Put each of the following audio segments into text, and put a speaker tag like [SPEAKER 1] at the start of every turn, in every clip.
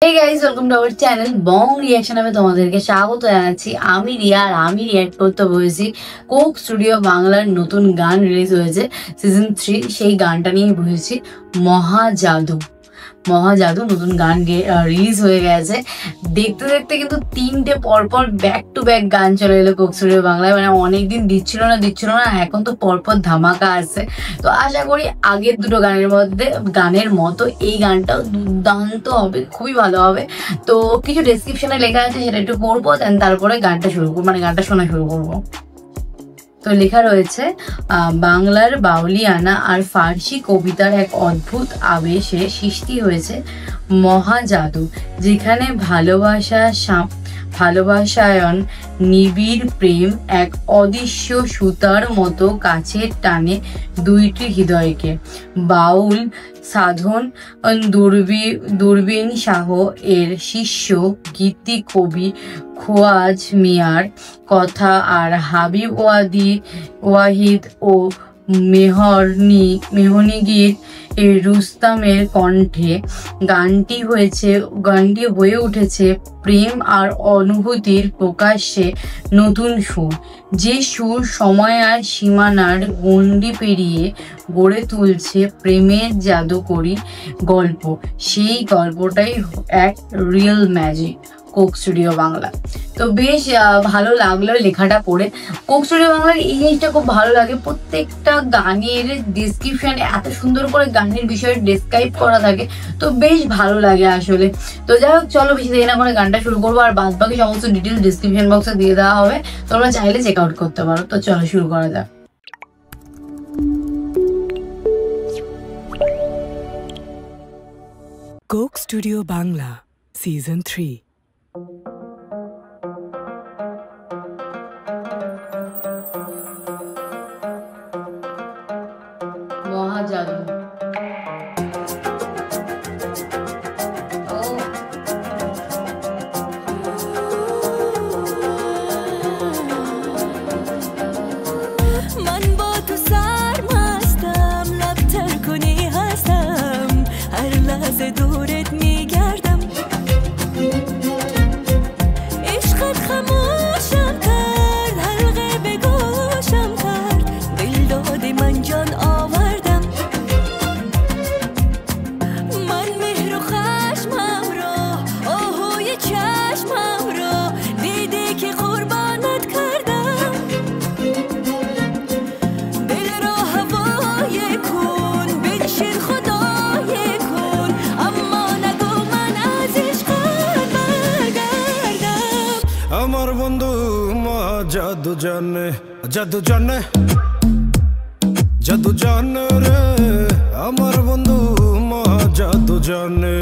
[SPEAKER 1] Hey guys, welcome to our channel Bong Reaction আমি তোমাদেরকে স্বাগত জানাচ্ছি। আমি রিয়া আর আমি রিঅ্যাক্ট করতে বলেছি কোক স্টুডিও বাংলার নতুন গান রিলিজ হয়েছে সিজন 3, সেই গানটা নিয়ে বলেছি মহাজাদু। নতুন গান রিলিজ হয়ে গেছে। দেখতে দেখতে কিন্তু 3টে পরপর ব্যাক টু ব্যাক গান চলে এলো কোক স্টুডিও বাংলায়। মানে অনেকদিন দিচ্ছিল না, এখন তো পরপর ধামাকা আসছে। তো আশা করি আগের দুটো গানের মতো এই গানটাও দুর্দান্ত হবে, খুবই ভালো হবে। তো কিছু ডেসক্রিপশনে লেখা আছে, সেটা একটু পড়বো, তারপরে গানটা শোনা শুরু করবো। তো লেখা রয়েছে, বাংলার বাউলিয়ানা আর ফার্সি কবিতার এক অদ্ভুত আবেশে সৃষ্টি হয়েছে মহাজাদু, যেখানে ভালোবাসায়ন নিবিড় প্রেম এক অদৃশ্য সুতার মতো কাছে টানে দুইটি হৃদয়কে। বাউল সাধন দূরবীন শাহ এর শিষ্য গীতি কবি খোয়াজ মিয়ার কথা আর হাবিব ওয়াহিদ ও মেহনিগির রুস্তামের কণ্ঠে গানটি হয়ে উঠেছে প্রেম আর অনুভূতির প্রকাশ্যে নতুন সুর, যে সুর সময় আর সীমানার গণ্ডি পেরিয়ে গড়ে তুলছে প্রেমের জাদুকরী গল্প। সেই গল্পটাই এক real magic Coke studio Bangla. তো বেশ ভালো লাগলো লেখাটা পড়ে। কোক স্টুডিও বাংলার এই জিনিসটা খুব ভালো লাগে, প্রত্যেকটা গানের ডিসক্রিপশনে এত সুন্দর করে গানের বিষয়ে ডেসক্রাইব করা থাকে, তো বেশ ভালো লাগে আসলে। তো যাই হোক, চলো বেশি দেরি না করে গানটা শুরু করবো, আর বাদ বাকি সমস্ত ডিটেলস ডিসক্রিপশন বক্সে দিয়ে দেওয়া হবে, তোমরা চাইলে চেক আউট করতে পারো। তো চলো শুরু করা যাক।
[SPEAKER 2] Coke studio Bangla season 3।
[SPEAKER 1] মহাজাদু।
[SPEAKER 3] من با تو سرمستم، لب تر کنی هستم، هر لحظه دورت میگردم، عشقت خموشم کرد، حلقه به گوشم کرد، دل دادی من جان آوردم، من مهر و خشمم را، آهوی چشمم را، دیدی که قربانت کردم، دل را هوای کن، بنشین خدای کن، اما نگو من از عشقت برگردم।
[SPEAKER 4] আমার বন্ধু মহাজাদু জানে, জাদু জানে, জাদু জানে রে, আমার বন্ধু মহাজাদু জানে।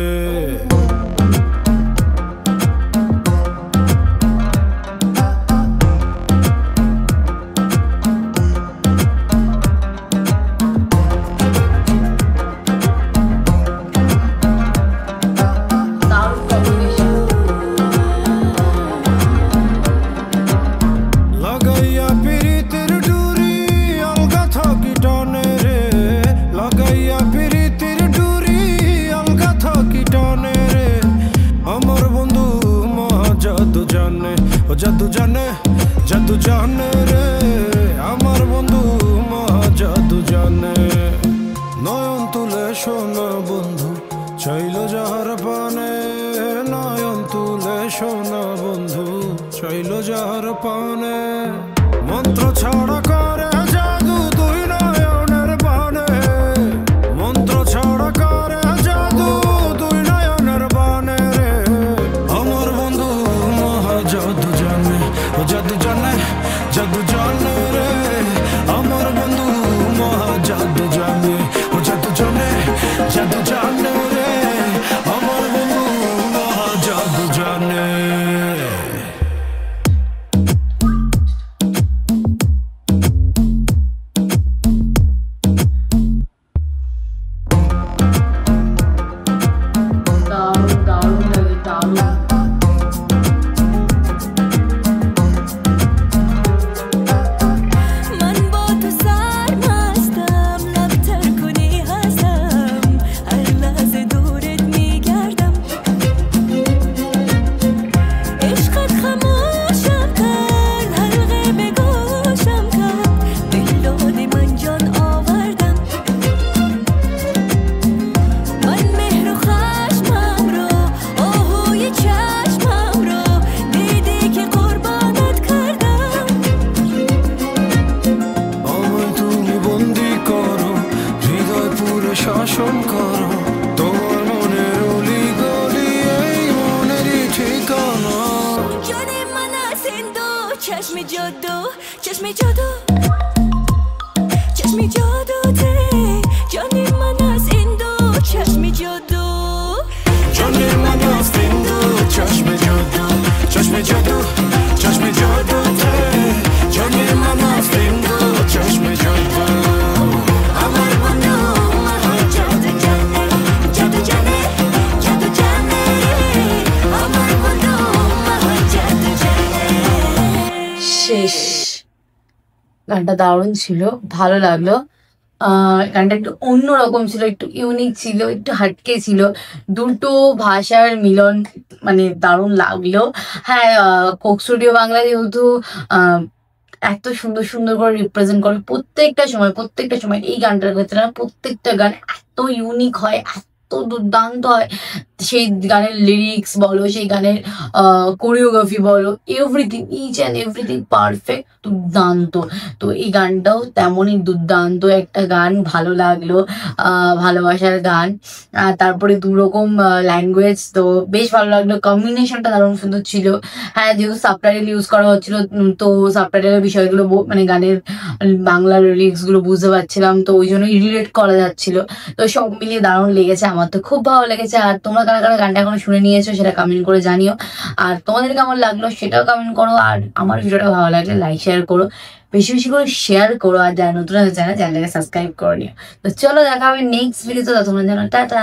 [SPEAKER 4] লাগাইয়া পিরিতের ডুরি আলগা থাকি টানে রে, লাগাইয়া পিরিতের ডুরি আলগা থাকি টানে রে, আমার বন্ধু মহাজাদু জানে, ও জাদু জানে, জাদু জানে রে, আমার বন্ধু মহাজাদু জানে। নয়ন তুলে শোনা বন্ধু চাইল যাহার পানে, নয়ন তুলে শোনা বন্ধু চাইল যাহার পানে, মন্ত্র ছাড়া করে জাদু দুই নয়নের বানে, মন্ত্র ছাড়া করে জাদু দুই নয়নের বানে রে, আমার বন্ধু মহাজাদু জানে, ও জাদু জানে, জাদু জানে রে, আমার বন্ধু মহাজাদু জানে, ও জাদু জানে, জাদু জানে রে, আমার বন্ধু মহাজাদু জানে।
[SPEAKER 1] দারুণ লাগে, দারুণ।
[SPEAKER 3] من با تو سرمستم، لب تر کنی هستم، هر لحظه
[SPEAKER 4] করো তোর মনের অলি গলি এই মনেরই ঠিকানা
[SPEAKER 3] Johnny mana sendo chashmi jodo chashmi jodo chashmi jodo te Johnny mana sendo chashmi jodo
[SPEAKER 4] Johnny mana sendo chashmi jodo chashmi jodo chashmi jodo te Johnny mana sendo chashmi jodo
[SPEAKER 3] amar bondo mahal jodo jane jodo jane jodo jane amar bondo mahal jodo jane
[SPEAKER 1] শেষ। গানটা দারুণ ছিল, ভালো লাগলো। গানটা একটু অন্যরকম ছিল, একটু ইউনিক ছিল, একটু হাটকে ছিল, দুটো ভাষার মিলন, মানে দারুণ লাগলো। হ্যাঁ, কোক স্টুডিও বাংলা যেহেতু এত সুন্দর সুন্দর করে রিপ্রেজেন্ট করে প্রত্যেকটা সময় এই গানটার ক্ষেত্রে না, প্রত্যেকটা গান এত ইউনিক হয়, এত দুর্দান্ত হয়। সেই গানের লিরিক্স বলো, সেই গানের কোরিওগ্রাফি বলো, everything, each and everything perfect, দুর্দান্ত। তো এই গানটাও তেমনই দুর্দান্ত একটা গান, ভালো লাগলো। ভালোবাসার গান, তারপরে দুরকম ল্যাঙ্গুয়েজ, তো বেশ ভালো লাগলো। কম্বিনেশনটা দারুণ সুন্দর ছিল। হ্যাঁ, যেহেতু সাবটাইটেল ইউজ করা হচ্ছিল, তো সাবটাইটেলের বিষয়গুলো মানে গানের বাংলার লিরিক্সগুলো বুঝতে পারছিলাম, তো ওই জন্যই রিলেট করা যাচ্ছিল। তো সব মিলিয়ে দারুণ লেগেছে, আমার তো খুব ভালো লেগেছে। আর তোমরা কারা কারা গানটা এখনো শুনে নিয়েছো সেটা কমেন্ট করে জানিও, আর তোমাদের কেমন লাগলো সেটাও কমেন্ট করো। আর আমার ভিডিওটা ভালো লাগলে লাইক শেয়ার করো, বেশি বেশি করে শেয়ার করো। আর যারা নতুন আছে চ্যানেলটাকে সাবস্ক্রাইব করে নিও। তো চলো, দেখা হবে নেক্সট ভিডিওতে, তোমরা জানো, টাটা।